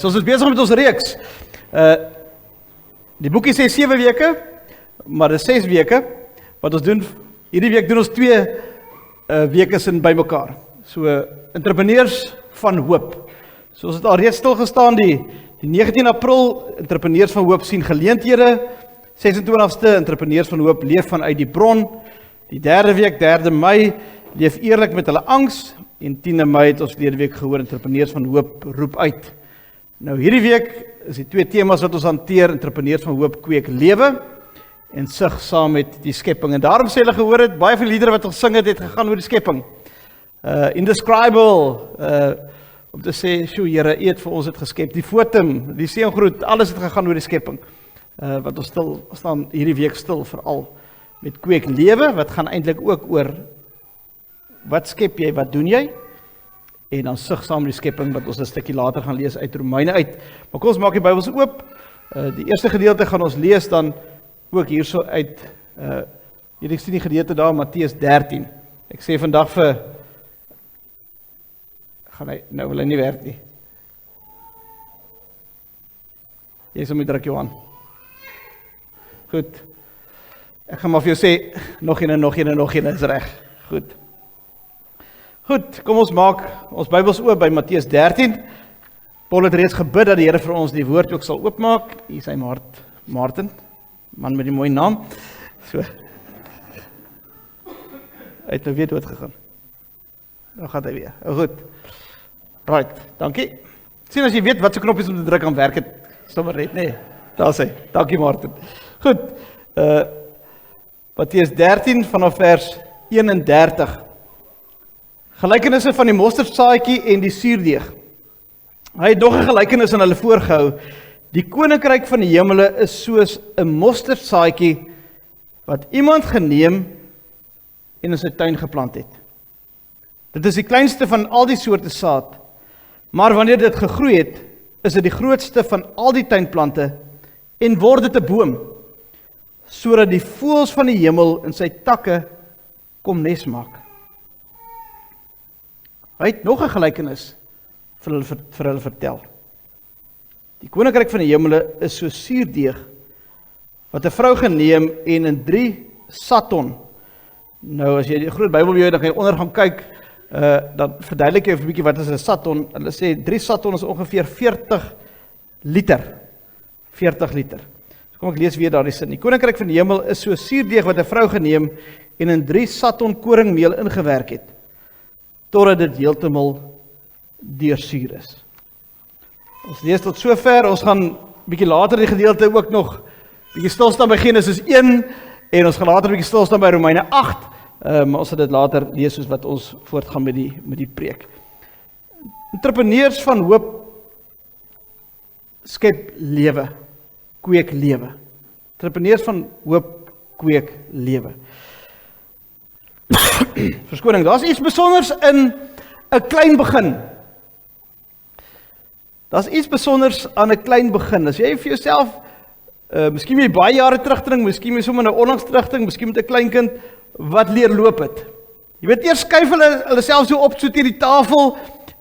So ons is besig met ons reeks. Die boekie sê 7 weke, maar dit is 6 weke. Wat ons doen, hierdie week doen ons 2 weke sin by mekaar. So, entrepreneurs van hoop. So ons het al reeds stilgestaan, die 19 April, entrepreneurs van hoop sien geleenthede. 26ste, entrepreneurs van hoop leef vanuit die bron. Die 3de week, 3de Mei, leef eerlik met hulle angs. En 10de Mei het ons verlede week gehoor, entrepreneurs van hoop roep uit. Nou hierdie week is die 2 temas wat ons hanteer, entrepreneurs van hoop kweek lewe en sig saam met die skepping. En daarom sê hulle gehoor het, baie van die liedere wat ons sing het gegaan oor die skepping. Indescribable, om te sê, sjoe Here, U het vir ons het geskep. Die fotum, die seëngroet, alles het gegaan oor die skepping. Wat ons stil staan hierdie week stil, veral met kweek lewe, wat gaan eintlik ook oor, wat skep jy, wat doen jy? En dan sig saam met die skepping, wat ons 'n stukkie later gaan lees uit Romeine uit. Maar kom ons maak die Bybels oop. Die eerste gedeelte gaan ons lees dan ook hierso uit, hierdie sien die gedeelte daar, Matteus 13. Ek sê vandag vir, nou wil hy nie werk nie. Jy sal my druk Johan. Goed. Ek gaan maar vir jou sê, nog een, is reg. Goed. Goed, kom ons maak ons Bybels oop by Matteus 13. Paul het reeds gebid dat die Here vir ons die woord ook sal oopmaak. Hier is hy Martin, man met die mooie naam. So. Hy het nou weer doodgegaan. Nou gaat hy weer. Goed. Right, dankie. Sien as jy weet wat se knoppies om te druk aan werk het, sommer net, nee. Daar is hy. Dankie Martin. Goed. Matteus 13 vanaf vers 31. Gelykenisse van die mosterdsaadjie en die suurdeeg. Hy het nog 'n gelykenis aan hulle voorgehou. Die koninkryk van die hemele is soos 'n mosterdsaadjie wat iemand geneem en in sy tuin geplant het. Dit is die kleinste van al die soorte saad, maar wanneer dit gegroei het, is dit die grootste van al die tuinplante en word dit 'n boom, sodat die voëls van die hemel in sy takke kom nes maak. Hy het nog 'n gelykenis vir hulle vertel. Die koninkryk van die hemele is so suurdeeg, wat 'n vrou geneem en in 3 saton. Nou as jy die groot Bybel by jou, dan gaan jy onder gaan kyk, dan verduidelik jy 'n bietjie wat is 'n saton. Hulle sê 3 saton is ongeveer 40 liter. 40 liter. So kom ek lees weer daardie sin. Die koninkryk van die hemel is so suurdeeg wat 'n vrou geneem en in 3 saton koringmeel ingewerk het, totdat dit heeltemal deursuur is. Ons lees tot sover, ons gaan bietjie later die gedeelte ook nog bietjie stilstaan by Genesis 1 en ons gaan later bietjie stilstaan by Romeine 8, maar ons sal dit later lees soos wat ons voortgaan met die preek. Entrepreneurs van hoop skep lewe, kweek lewe. Entrepreneurs van hoop kweek lewe. Verskoning, daar is iets besonders in 'n klein begin. Daar is iets besonders aan 'n klein begin. As jy vir jouself, miskien met baie jare terugdring, miskien met sommer nou onlangs terugdring, miskien met 'n klein kind wat leer loop het. Jy weet, eers skuif hulle self so op so teen die tafel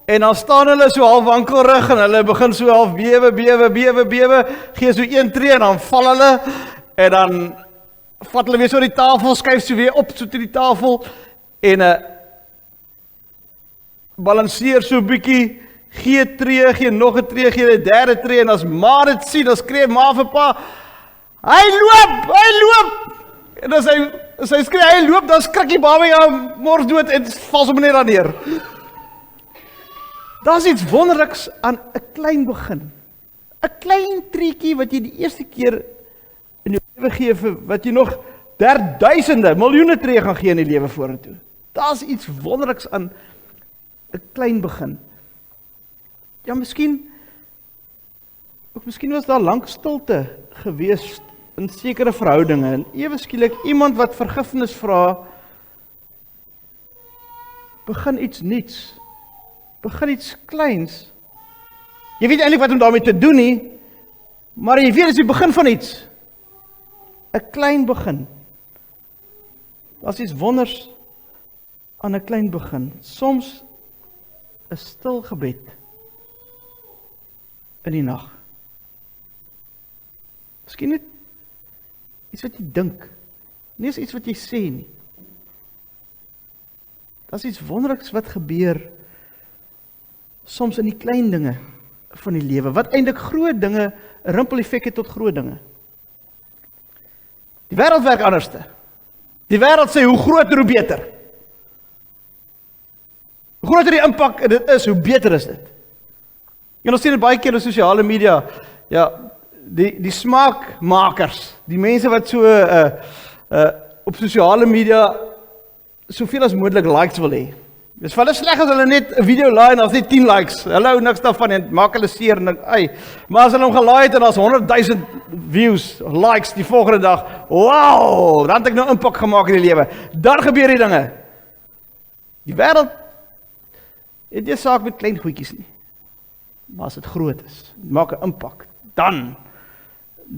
en dan staan hulle so half wankelrig en hulle begin so half bewe, gee so 1 tree en dan val hulle en dan vat hulle weer so die tafel, skuif so weer op so teen die tafel en balanseer so 'n bietjie, gee 'n tree, gee nog 'n tree, gee 'n 3de tree en as ma dit sien, dan skree ma vir pa, hy loop! En as hy skree, hy loop, dan skrik die babie aan mors dood en val sommer net daar neer. Daar's iets wonderliks aan 'n klein begin. 'n Klein treetjie wat jy die eerste keer in jou lewe gee vir wat jy nog 1000, miljoene tree gaan gee in die lewe vorentoe. Daar's iets wonderliks aan 'n klein begin. Ja, miskien was daar lank stilte gewees in sekere verhoudinge en ewe skielik iemand wat vergifnis vra, begin iets nuuts, begin iets kleins. Jy weet eintlik wat om daarmee te doen nie, maar jy weet, dit is die begin van iets. 'n Klein begin. Daar's iets wonders aan 'n klein begin. Soms 'n stil gebed in die nag. Miskien net iets wat jy dink, nie is iets wat jy sê nie. Daar is iets wonderliks wat gebeur, soms in die klein dinge van die lewe, wat eintlik groot dinge, 'n rimpel-effek het tot groot dinge. Die wêreld werk anderste. Die wêreld sê, hoe groter, hoe beter. Hoe groter die impak dit is, hoe beter is dit. En ons sien dit baie keer op sosiale media, ja, die smaakmakers, die mense wat so op sosiale media soveel as moontlik likes wil hê. Dis vir hulle sleg as hulle net 'n video laai en as net 10 likes. Hulle hou niks daarvan en maak hulle seer en dink, maar as hulle hom gelaai het en as 100,000 views, likes die volgende dag, wow, dan het ek nou impak gemaak in die lewe. Dan gebeur die dinge. Die wêreld het nie saak met klein goedjies nie. Maar as dit groot is, maak 'n impak, dan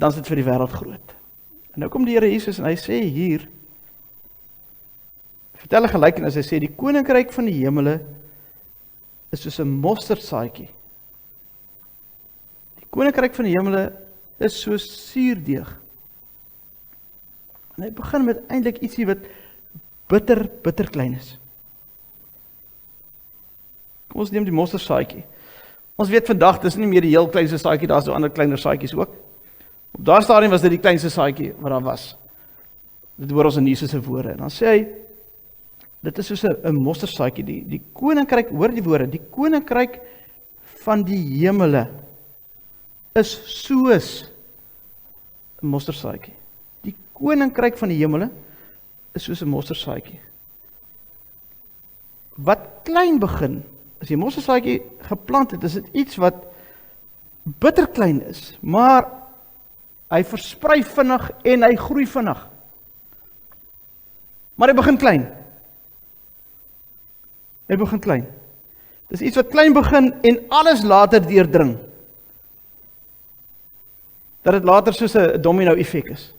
is dit vir die wêreld groot. En nou kom die Here Jesus en hy sê hier, vertel 'n gelykenis, hy sê, die koninkryk van die hemele is soos 'n mosterdsaadjie. Die koninkryk van die hemele is soos suurdeeg. En hy begin met eintlik ietsie wat bitter klein is. Kom ons neem die mosterdsaadjie. Ons weet vandag, dis nie meer die heel kleinste saadjie, daar is so ander kleiner saadjies ook. Op daardie stadium was dit die kleinste saadjie wat daar was. Dit hoor ons in Jesus se woorde. En dan sê hy, dit is soos 'n mosterdsaadjie, die koninkryk, hoor die woorde, die koninkryk van die hemele is soos 'n mosterdsaadjie. Die koninkryk van die hemele is soos 'n mosterdsaadjie. Wat klein begin, as jy 'n mosterdsaadjie geplant het, is dit iets wat bitter klein is, maar hy versprei vinnig en hy groei vinnig. Maar hy begin klein. Hy begin klein. Dis iets wat klein begin en alles later deurdring. Dat dit later soos 'n domino effek is.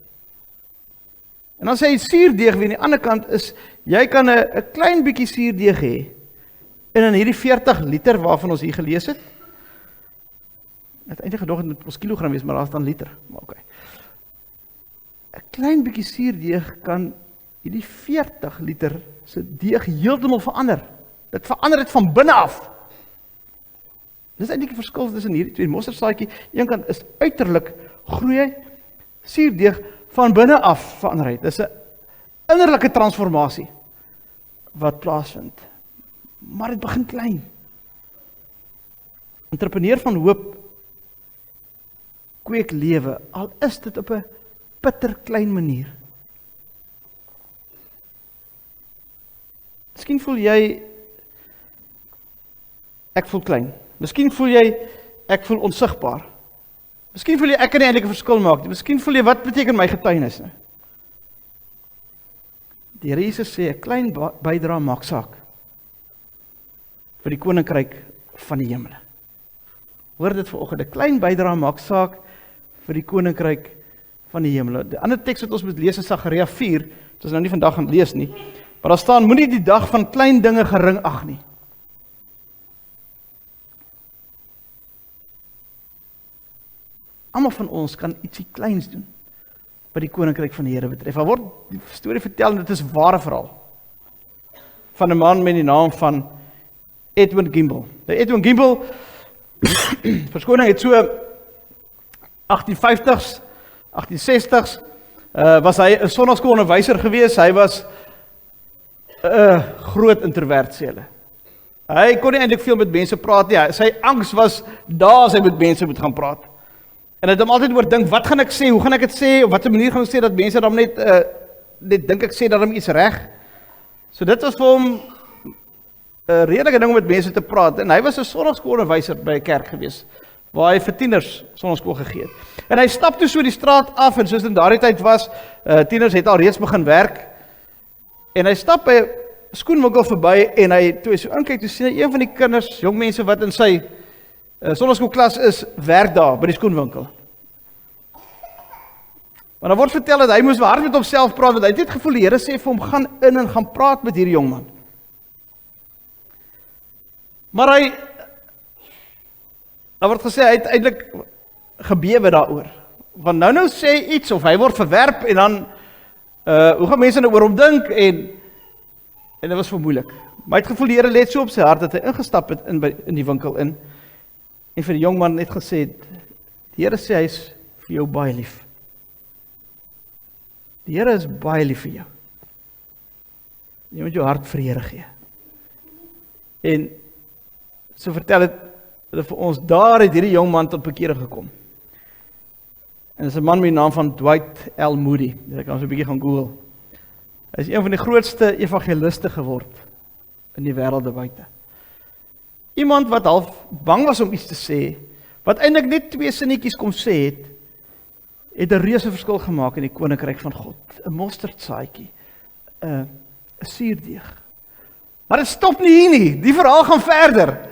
En dan sê hy suurdeeg weer aan die ander kant is, jy kan 'n klein bietjie suurdeeg hê. En in hierdie 40 liter waarvan ons hier gelees het, het eintlik gedog het moet ons kilogram wees, maar daar is dan liter. Maar okay. 'n klein bietjie suurdeeg kan hierdie 40 liter se deeg heeltemal verander. Dit verander dit van binne af. Dis eintlik die verskil tussen hierdie twee mosterdsaadjie. Een kant is uiterlik groei, suurdeeg van binne af verander hy. Dis 'n innerlike transformasie wat plaasvind. Maar dit begin klein. Entrepreneur van hoop kweek lewe, al is dit op 'n bitter klein manier. Miskien voel jy, ek voel klein. Miskien voel jy, ek voel onsigbaar. Miskien voel jy, ek kan nie eintlik 'n verskil maak nie. Miskien voel jy, wat beteken my getuienis nou? Die Here Jesus sê, 'n klein bydrae maak saak vir die koninkryk van die hemele. Hoor dit vanoggend, 'n klein bydrae maak saak vir die koninkryk van die hemele. Die ander teks wat ons moet lees is Sagaria 4, dit is nou nie vandag gaan lees nie, maar daar staan, moenie die dag van klein dinge gering ag nie. Almal van ons kan ietsie kleins doen wat die koninkryk van die Here betref. Daar word die storie vertel en dit is ware verhaal van 'n man met die naam van Edwin Gimble. Edwin Gimble, verskoning, het so 1850s, 1860s, was hy 'n sonnaskoolonderwyser gewees. Hy was 'n groot introvert, sê hulle. Hy kon nie eintlik veel met mense praat nie. Sy angs was daar as hy met mense moet gaan praat. En hy het hom altyd oordink, wat gaan ek sê, hoe gaan ek dit sê, op watter manier gaan ek sê, dat mense dan net dink ek sê dat hom iets reg. So dit was vir hom 'n redelike ding om met mense te praat, en hy was 'n sonnaskoolonderwyser by 'n kerk gewees, waar hy vir tieners sonnaskool gegee het. En hy stap toe so die straat af, en soos in daardie tyd was, tieners het al reeds begin werk, en hy stap by 'n skoenwinkel verby, en toe hy so inkyk, toe sien hy een van die kinders, jong mense wat in sy sonnaskoolklas is, werk daar by die skoenwinkel. Maar dan word vertel dat hy moes hard met homself praat, want hy het net gevoel, die Here sê vir hom, gaan in en gaan praat met hierdie jongman. Maar hy Daar word gesê, hy het eintlik gebewe daaroor. Want nou sê iets, of hy word verwerp, en dan, hoe gaan mense nou oor hom dink, en dit was vir moeilik. Maar hy het gevoel, die Here let so op sy hart, dat hy ingestap het in die winkel in, en vir die jongman net gesê, die Here sê, hy is vir jou baie lief. Die Here is baie lief vir jou. Jy moet jou hart vir die Here gee. En so vertel het hulle vir ons, daar het hierdie jongman tot bekering gekom. En dit is 'n man met die naam van Dwight L. Moody. Ek kan so 'n bietjie gaan Google. Hy is een van die grootste evangeliste geword in die wêreld buite. Iemand wat half bang was om iets te sê, wat eintlik net 2 sinnetjies kom sê het 'n reuse verskil gemaak in die koninkryk van God. 'n mosterdsaadjie, 'n suurdeeg. Maar dit stop nie hier nie. Die verhaal gaan verder.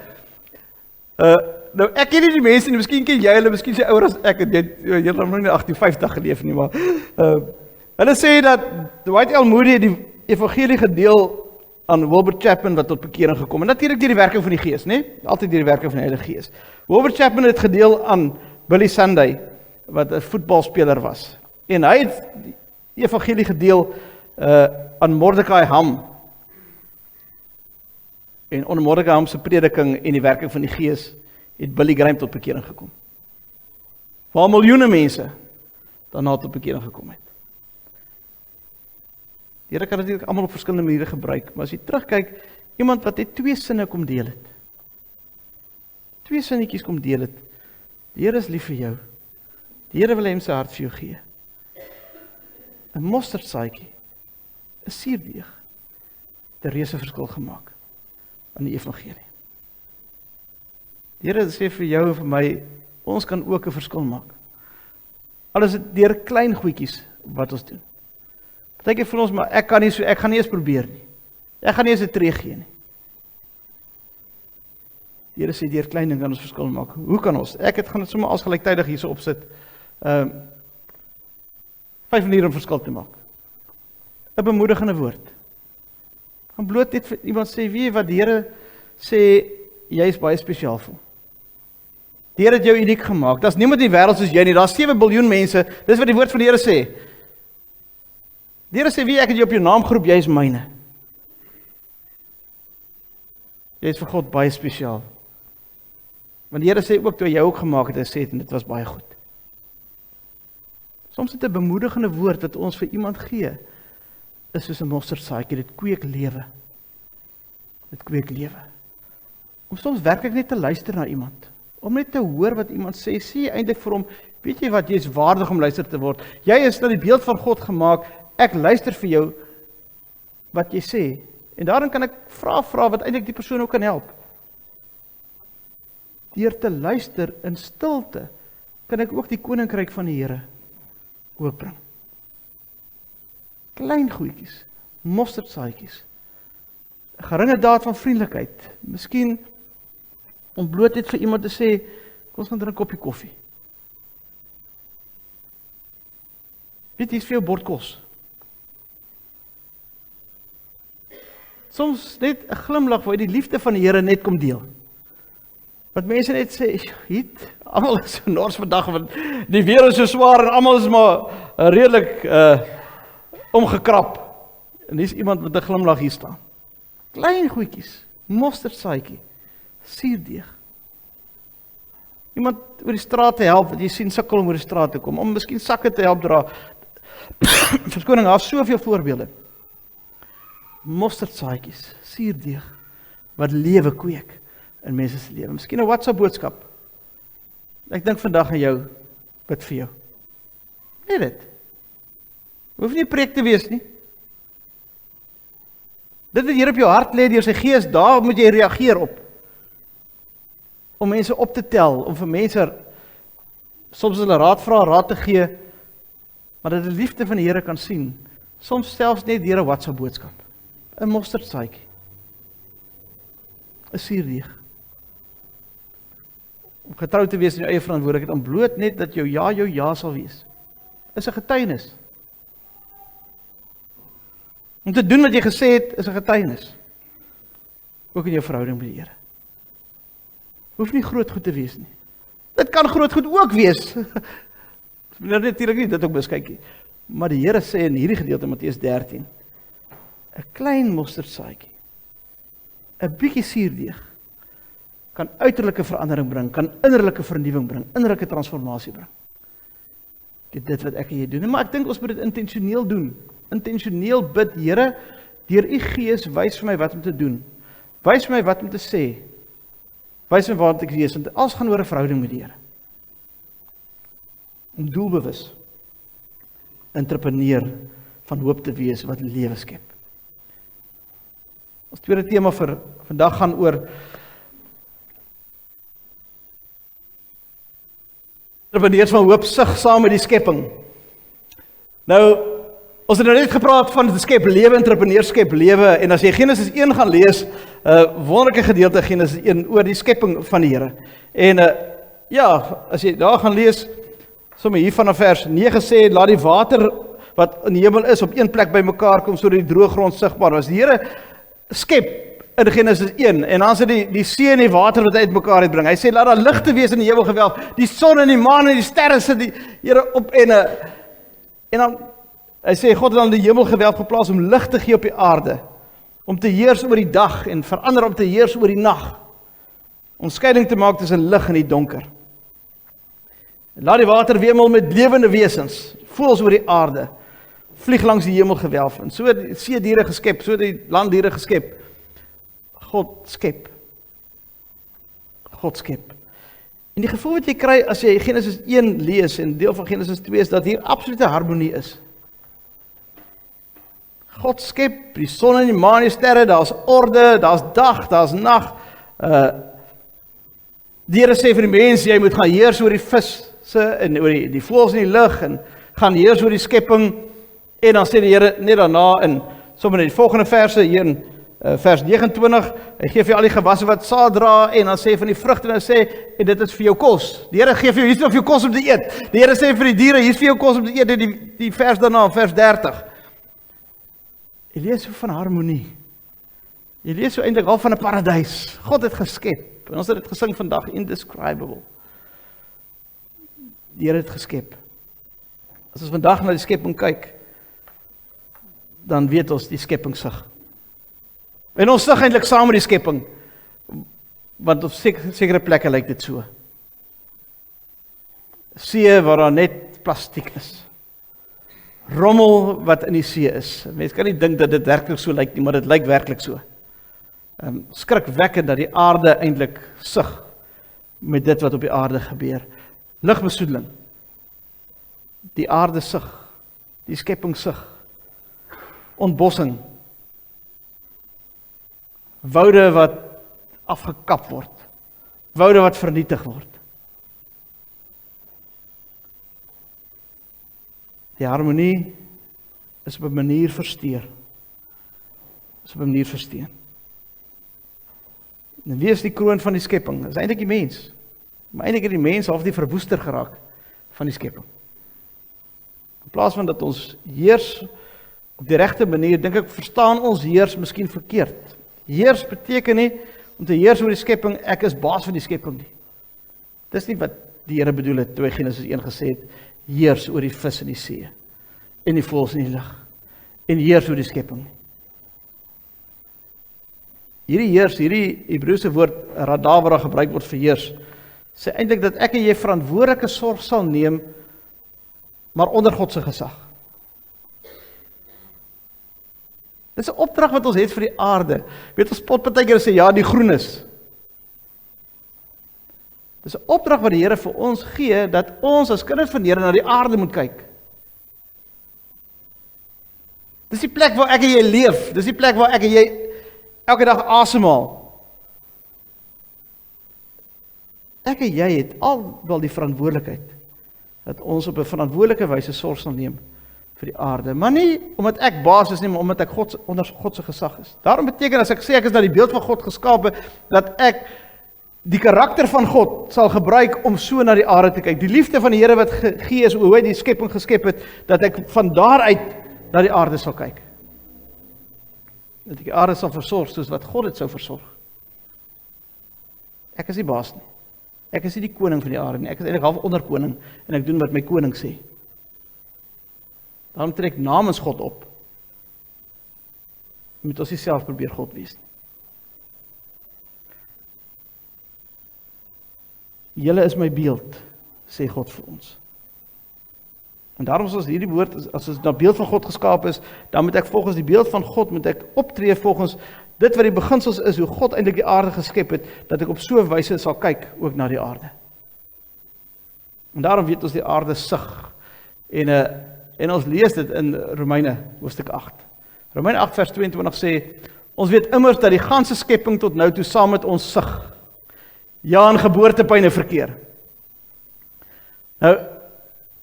Nou ek ken nie die mense nie, miskien ken jy hulle, miskien sy ouer as ek, jy het nog nie 1850 geleef nie, maar hulle sê dat Dwight L. Moody die evangelie gedeel aan Wilbert Chapman wat tot bekering gekom. En natuurlik deur die werking van die Gees, né? Altyd deur die werking van die Heilige Gees. Wilbert Chapman het gedeel aan Billy Sunday wat 'n voetbalspeler was. En hy het die evangelie gedeel aan Mordecai Ham. En onder Mordecai Ham se prediking en die werking van die Gees het Billy Graham tot bekering gekom. Waar miljoene mense daarna tot bekering gekom het. Die Here kan natuurlijk almal op verskillende maniere gebruik, maar as jy terugkyk, iemand wat net 2 sinne kom deel het. 2 sinnetjies kom deel het. Die Here is lief vir jou. Die Here wil hom sy hart vir jou gee. 'n mosterdsaadjie, 'n suurdeeg, het 'n reuse verskil gemaak aan die evangelie. Die Here sê vir jou en vir my, ons kan ook 'n verskil maak. Al is dit deur klein goedjies wat ons doen. Partykeer voel ons, maar ek gaan nie eens probeer nie. Ek gaan nie eens 'n tree gee nie. Die Here sê deur klein ding kan ons verskil maak. Hoe kan ons? Ek gaan dit sommer as gelyktydig hierso opsit. 5 maniere om verskil te maak. 'n bemoedigende woord. Gaan bloot net vir iemand sê, weet jy wat, die Here sê, jy is baie spesiaal vir hom. Die Here het jou uniek gemaak. Daar's niemand in die wêreld soos jy nie. Daar's 7 biljoen mense. Dis wat die woord van die Here sê. Die Here sê, wie ek het jou op jou naam geroep, jy is myne. Jy is vir God baie spesiaal. Want die Here sê ook, toe hy jou ook gemaak het, hy sê, en dit was baie goed. Soms het 'n bemoedigende woord wat ons vir iemand gee, is soos 'n mosterdsaadjie, dit kweek lewe. Dit kweek lewe. Om soms werklik net te luister na iemand. Om net te hoor wat iemand sê, sê jy eintlik vir hom, weet jy wat, jy is waardig om luister te word. Jy is na die beeld van God gemaak, ek luister vir jou wat jy sê. En daarin kan ek vra wat eintlik die persoon ook kan help. Deur te luister in stilte, kan ek ook die koninkryk van die Here oopbring. Klein goedjies, mosterdsaadjies, 'n geringe daad van vriendelikheid, miskien om bloot net vir iemand te sê, kom ons gaan drink 'n koppie koffie. Weet jy, is vir jou bord kos. Soms net 'n glimlag waar jy die liefde van die Here net kom deel. Wat mense net sê, "Hiet, almal is so nors vandag, want die weer is so swaar en almal is maar redelik omgekrap." En dis iemand met 'n glimlag hier staan. Klein goedjies, mosterdsaadjie, suurdeeg. Iemand oor die straat te help, wat jy sien sukkel om oor die straat te kom, om miskien sakke te help dra. Verskoning, daar is soveel voorbeelde. Mosterdsaadjies, suurdeeg, wat lewe kweek in mense se lewe. Miskien 'n WhatsApp boodskap. Ek dink vandag aan jou, bid vir jou. Net dit. Hoef nie 'n preek te wees nie. Dit wat hier op jou hart lê deur sy Gees, daar moet jy reageer op. Om mense op te tel, om vir mense soms hulle raad vra, raad te gee, maar dat die liefde van die Here kan sien. Soms selfs net deur 'n WhatsApp boodskap. 'n mosterdsaadjie. 'n suurdeeg. Om getrou te wees in jou eie verantwoordelikheid, om bloot net dat jou ja sal wees. Is 'n getuienis. Om te doen wat jy gesê het, is 'n getuienis. Ook in jou verhouding met die Here. Hoef nie groot goed te wees nie. Dit kan groot goed ook wees. Natuurlik nie, dit ook beskykie. Maar die Here sê in hierdie gedeelte Matteus 13, 'n klein mosterdsaadjie, 'n bietjie suurdeeg, kan uiterlike verandering bring, kan innerlike vernuwing bring, innerlike transformasie bring. Dit wat ek en jy doen, maar ek dink ons moet dit intentioneel doen. Intentioneel bid, Here, deur u Gees, wys vir my wat om te doen. Wys vir my wat om te sê. Wys my waar ek wees, want alles gaan oor 'n verhouding met die Here. Om doelbewus entrepreneur van hoop te wees wat lewe skep. Ons tweede tema vir vandag gaan oor entrepreneurs van hoop sig saam met die skepping. Nou, ons het nou net gepraat van die skep lewe, entrepreneurs skep lewe, en as jy Genesis 1 gaan lees, wonderlike gedeelte Genesis 1 oor die skepping van die Here. En ja, as jy daar gaan lees, sommer hier vanaf vers 9 sê, laat die water wat in die hemel is op een plek bymekaar kom, sodat die droë grond sigbaar was. Die Here skep in Genesis 1, en dan sê die see en die water wat hy uitmekaar uitbring. Hy sê, laat daar ligte wees in die hemelgewelf, die son en die maan en die sterre sit die Here op, en dan, hy sê, God het dan die hemelgewelf geplaas om lig te gee op die aarde, om te heers oor die dag, en verander om te heers oor die nag, om skeiding te maak tussen lig en die donker. Laat die water wemel met lewende wesens, voëls oor die aarde, vlieg langs die hemelgewelf, en so het die see diere geskep, so het die landdiere geskep. God skep. God skep. En die gevoel wat jy kry as jy Genesis 1 lees, en deel van Genesis 2 is, dat hier absolute harmonie is. God skep, die son en die maan en die sterre, daar's orde, daar's dag, daar's nag. Die Here sê vir die mens, jy moet gaan heers oor die visse, en oor die voëls in die lug, en gaan heers oor die skepping, en dan sê die Here net daarna, in sommer in die volgende verse, hier in vers 29, hy gee vir jou al die gewasse wat saad dra, en dan sê van die vrugte, en dan sê, en dit is vir jou kos. Die Here gee vir jou, hier is nog vir jou kos om te eet. Die Here sê vir die diere, hier is vir jou kos om te eet, die vers daarna, vers 30. Jy lees so van harmonie. Jy lees so eintlik al van 'n paradys. God het geskep, en ons het dit gesing vandag, indescribable. Die Here het geskep. As ons vandag na die skepping kyk, dan weet ons die skepping sig. En ons sig eintlik saam met die skepping, want op sekere plekke lyk dit so. See waar daar net plastiek is. Rommel wat in die see is. Mens kan nie dink dat dit werklik so lyk nie, maar dit lyk werklik so. Skrikwekkend dat die aarde eintlik sig met dit wat op die aarde gebeur. Lugbesoedeling. Die aarde sig. Die skepping sig. Ontbossing. Woude wat afgekap word. Woude wat vernietig word. Die harmonie is op 'n manier versteur. Is op 'n manier versteen. En wie is die kroon van die skepping? Dit is eintlik die mens. Maar eintlik het die mens half die verwoester geraak van die skepping. In plaas van dat ons heers op die regte manier, dink ek verstaan ons heers miskien verkeerd. Heers beteken nie om te heers oor die skepping, ek is baas van die skepping nie. Dis nie wat die Here bedoel het toe hy Genesis 1 gesê het, heers oor die vis in die see, en die voëls in die lug, en heers oor die skepping. Hierdie Hebreëse woord radar wat gebruik word vir heers, sê eintlik dat ek en jy verantwoordelike sorg sal neem, maar onder God se gesag. Dit is 'n opdrag wat ons het vir die aarde. Weet ons spot partykeer sê ja, die groen is. Dit is 'n opdrag wat die Here vir ons gee, dat ons as kinders van die Here na die aarde moet kyk. Dis die plek waar ek en jy leef, dis die plek waar ek en jy elke dag asemhaal. Ek en jy het al wel die verantwoordelikheid, dat ons op 'n verantwoordelike wyse sorg sal neem vir die aarde, maar nie omdat ek baas is nie, maar omdat ek onder God se gesag is. Daarom beteken as ek sê ek is na die beeld van God geskape, dat ek die karakter van God sal gebruik om so na die aarde te kyk. Die liefde van die Here wat gegee is, hoe hy die skepping geskep het, dat ek van daaruit na die aarde sal kyk. Dat ek die aarde sal versorg soos wat God dit sou versorg. Ek is nie baas nie. Ek is nie die koning van die aarde nie, ek is eintlik half onderkoning, en ek doen wat my koning sê. Daarom trek namens God op. Moet ons nie self probeer God wees nie. Julle is my beeld, sê God vir ons. En daarom as ons hierdie woord, as ons na beeld van God geskaap is, dan moet ek volgens die beeld van God, moet ek optree volgens dit wat die beginsels is, hoe God eintlik die aarde geskep het, dat ek op so 'n wyse sal kyk, ook na die aarde. En daarom weet ons die aarde sug. En ons lees dit in Romeine, hoofstuk 8. Romeine 8 vers 22 sê, ons weet immers dat die ganse skepping tot nou toe saam met ons sug. Ja, in geboortepyne verkeer. Nou,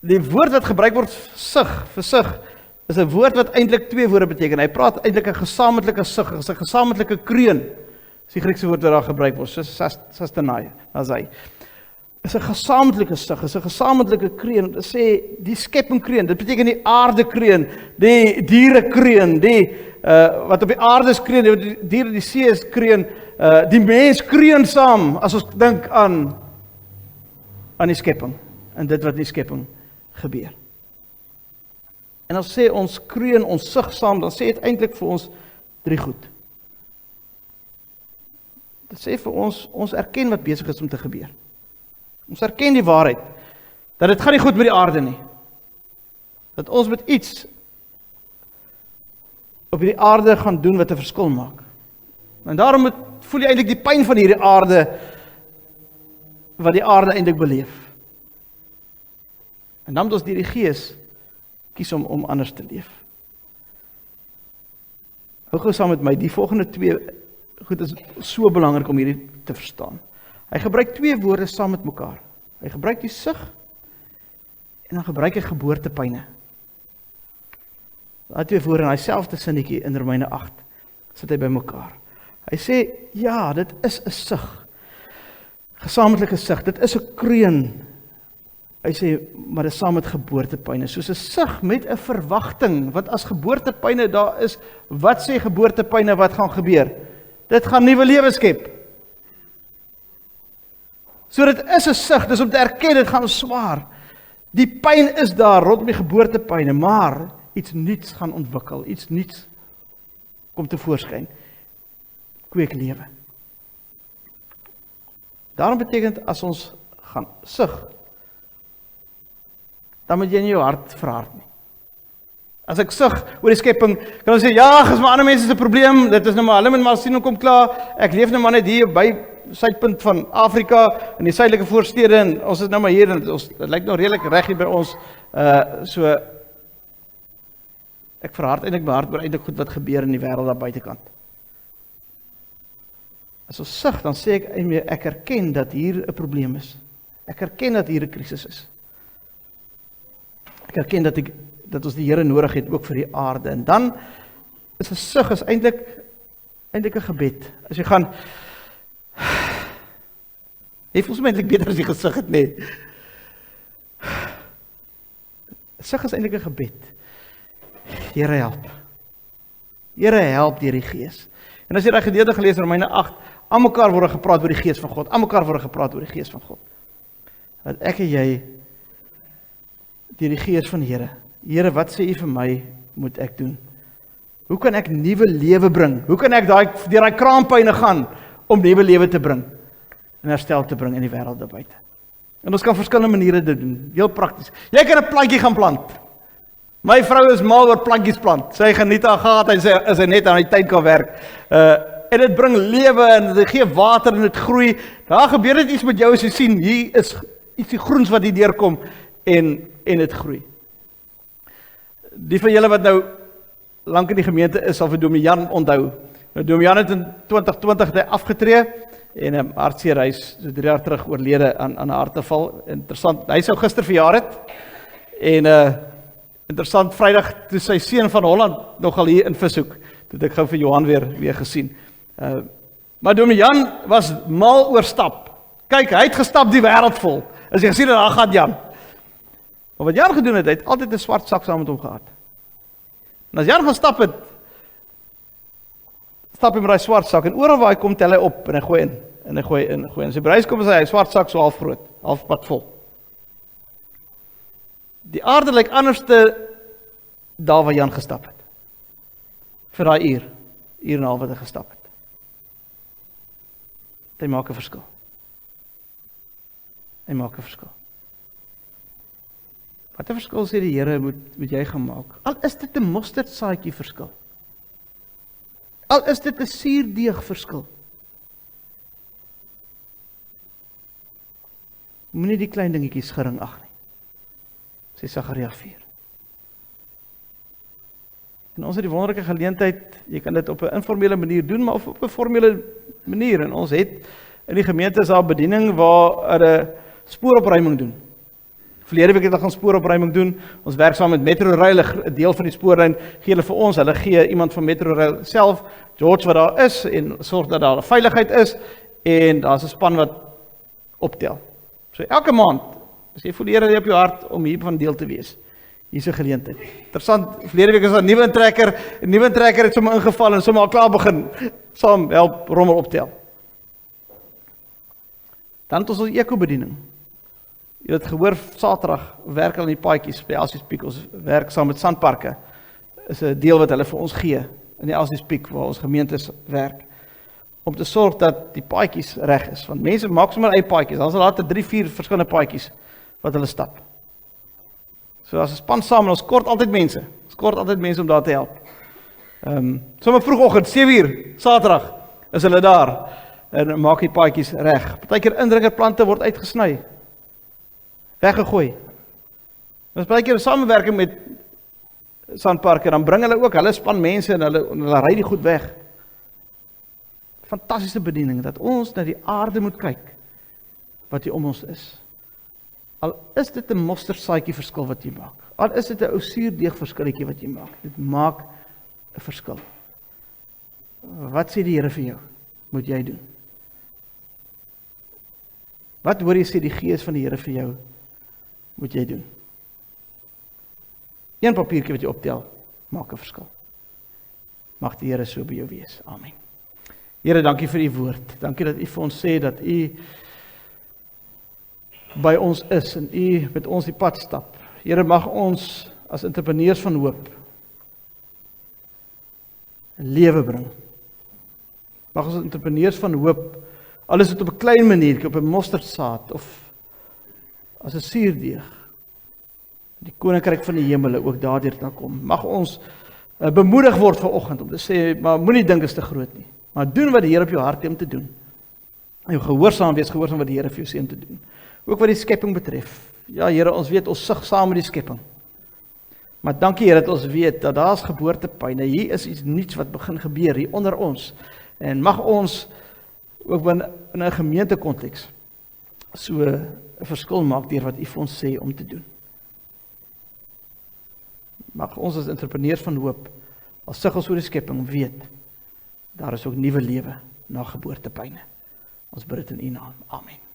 die woord wat gebruik word, vir sug, is 'n woord wat eintlik 2 woorde beteken. Hy praat eintlik 'n gesamentlike sug, is 'n gesamentlike kreun. Dis die Griekse woord wat daar gebruik word, sastanai, as hy. Is 'n gesamentlike sug, is 'n gesamentlike kreun, om te sê, die skepping kreun, dit beteken die aarde kreun, die diere kreun, wat op die aarde is kreun, die diere die see is kreun, die mens kreun saam, as ons dink aan die skepping, en dit wat in die skepping gebeur. En as sê ons kreun, ons sug saam, dan sê dit eintlik vir ons 3 goed. Dit sê vir ons erken wat besig is om te gebeur. Ons erken die waarheid, dat dit gaan nie goed met die aarde nie. Dat ons met iets op die aarde gaan doen wat 'n verskil maak. En daarom voel jy eintlik die pyn van hierdie aarde, wat die aarde eintlik beleef. En dan moet ons deur die Gees kies om anders te leef. Hou gou saam met my, die volgende 2 goed is so belangrik om hierdie te verstaan. Hy gebruik 2 woorde saam met mekaar. Hy gebruik die sug, en dan gebruik hy geboortepyne. Daai 2 woorde in hy selfde sinnetjie in Romeine 8, sit hy by mekaar. Hy sê, ja, dit is 'n sug, gesamentlike sug, dit is 'n kreun. Hy sê, maar dit is saam met geboortepyne, soos 'n sug met 'n verwagting, want as geboortepyne daar is, wat sê geboortepyne wat gaan gebeur? Dit gaan nuwe lewe skep. So dit is 'n sug, dis om te erken, dit gaan swaar. Die pyn is daar rondom die geboortepyne, maar iets nuuts gaan ontwikkel, iets nuuts kom tevoorskyn. Kweek lewe. Daarom beteken as ons gaan sug, dan moet jy nie jou hart verhard nie. As ek sug oor die skepping, kan ons sê, ja, is maar ander mense se probleem, dit is nou maar, hulle moet maar sien hoe kom klaar, ek leef nou maar net hier by suidpunt van Afrika, in die suidelike voorstede, en ons is nou maar hier, en dit lyk nou redelik reg hier by ons, so, ek verhard eintlik my hart oor eintlik goed wat gebeur in die wêreld daar buitekant. As ons sug, dan sê ek erken dat hier 'n probleem is. Ek erken dat hier 'n krisis is. Ek erken dat ons die Here nodig het, ook vir die aarde. En dan is 'n sug is eintlik 'n gebed. As jy gaan, jy voel my eintlik beter as jy gesug het, nee. Sug is eintlik 'n gebed. Here help. Here help deur die Gees. En as jy daai gedeelte gelees in Romeine 8, aan mekaar word gepraat oor die Gees van God. Aan mekaar word gepraat oor die Gees van God. Dat ek en jy deur die Gees van die Here. Here, wat sê U vir my moet ek doen? Hoe kan ek nuwe lewe bring? Hoe kan ek deur daai kraampyne gaan om nuwe lewe te bring en herstel te bring in die wêreld daar buite? En ons kan verskillende maniere dit doen, heel prakties. Jy kan 'n plantjie gaan plant. My vrou is mal oor plantjies plant. Sy geniet haar gehad en sy net aan die tuin kan werk. En dit bring lewe en dit gee water en dit groei. Daar gebeur dit iets met jou as jy sien, hier is ietsie groens wat hier deurkom en dit groei. Die van julle wat nou lank in die gemeente is, sal vir Dominee Jan onthou. Nou, Dominee Jan het in 2020 afgetree en hartseer, hy is so 3 jaar terug oorlede aan 'n hartaanval. Interessant, hy sou gister verjaar het en interessant, Vrydag toe sy seun van Holland nogal hier in Vishoek, toe het ek gou vir Johan weer gesien. Maar Dominee Jan was mal oor stap. Kyk, hy het gestap die wêreld vol. As jy gesien het, daar gaan Jan. Maar wat Jan gedoen het, hy het altyd 'n swart sak saam met hom gehad. En as Jan gaan stap het, stap hy met daai swart sak en oral waar hy kom tel hy op en hy gooi in en hy gooi in. As hy by huis kom, is hy swart sak so half groot, half pad vol. Die aarde lyk anderste daar waar Jan gestap het. Vir daai uur en 'n half wat hy gestap het. Hy maak 'n verskil. Hy maak 'n verskil. Wat 'n verskil sê die Here moet jy gaan maak? Al is dit 'n mosterdsaadjie verskil. Al is dit 'n suurdeeg verskil. Moenie die klein dingetjies gering ag nie. Sê Sagaria 4. En ons het die wonderlike geleentheid, jy kan dit op 'n informele manier doen, maar of op 'n formele manier. En ons het in die gemeente is daar bediening waar hulle spooropruiming doen. Verlede week het hulle gaan spooropruiming doen. Ons werk saam met Metrorail, 'n deel van die spoorlyn gee hulle vir ons. Hulle gee iemand van Metrorail self, George wat daar is en sorg dat daar veiligheid is en daar's 'n span wat optel. So elke maand, as jy voel die Here op jou hart om hiervan deel te wees. Hier is 'n geleentheid. Interessant, verlede week is daar 'n nuwe intrekker. 'n Nuwe intrekker het sommer ingeval en sommer al klaar begin saam help rommel optel. Dan het ons ekobediening. Jy het gehoor Saterdag werk hulle in die paadjies by Elsies Piek. Ons werk saam met Sandparke. Is 'n deel wat hulle vir ons gee in die Elsies Piek waar ons gemeentes werk. Om te sorg dat die paadjies reg is. Want mense maak sommer eie paadjies. Dan is later 3-4 verskillende paadjies wat hulle stap. So as 'n span saam en ons kort altyd mense. Ons kort altyd mense om daar te help. Sommer vroegoggend 7uur Saterdag is hulle daar en maak die paadjies reg. Partykeer indringerplante word uitgesny. Weggegooi. Ons partykeer 'n samewerking met Sandparke, dan bring hulle ook hulle span mense en hulle ry die goed weg. Fantastiese bediening dat ons na die aarde moet kyk wat hier om ons is. Al is dit 'n mosterdsaadjie verskil wat jy maak. Al is dit 'n ou suurdeeg verskilletjie wat jy maak. Dit maak 'n verskil. Wat sê die Here vir jou? Moet jy doen? Wat hoor jy sê die Gees van die Here vir jou? Moet jy doen? Een papiertjie wat jy optel, maak 'n verskil. Mag die Here so by jou wees. Amen. Here, dankie vir u woord. Dankie dat u vir ons sê dat u by ons is en u met ons die pad stap. Here, mag ons as entrepreneurs van hoop 'n lewe bring. Mag ons entrepreneurs van hoop, al is dit op 'n klein maniertjie, op 'n mosterdsaad of as 'n suurdeeg, die koninkryk van die hemele ook daardeur kan kom. Mag ons bemoedig word vanoggend om te sê, maar moenie dink is te groot nie. Maar doen wat die Here op jou hart het om te doen. En jou gehoorsaam wees, gehoorsaam wat die Here vir jou sê om te doen. Ook wat die skepping betref. Ja, Here, ons weet ons sug saam met die skepping. Maar dankie Here dat ons weet dat daar's geboortepyne. Hier is iets nuuts wat begin gebeur hier onder ons. En mag ons ook in 'n gemeentekonteks so 'n verskil maak deur wat u vir ons sê om te doen. Mag ons as entrepreneurs van hoop, as sug ons oor die skepping, weet, daar is ook nuwe lewe na geboortepyne. Ons bid dit in u naam. Amen.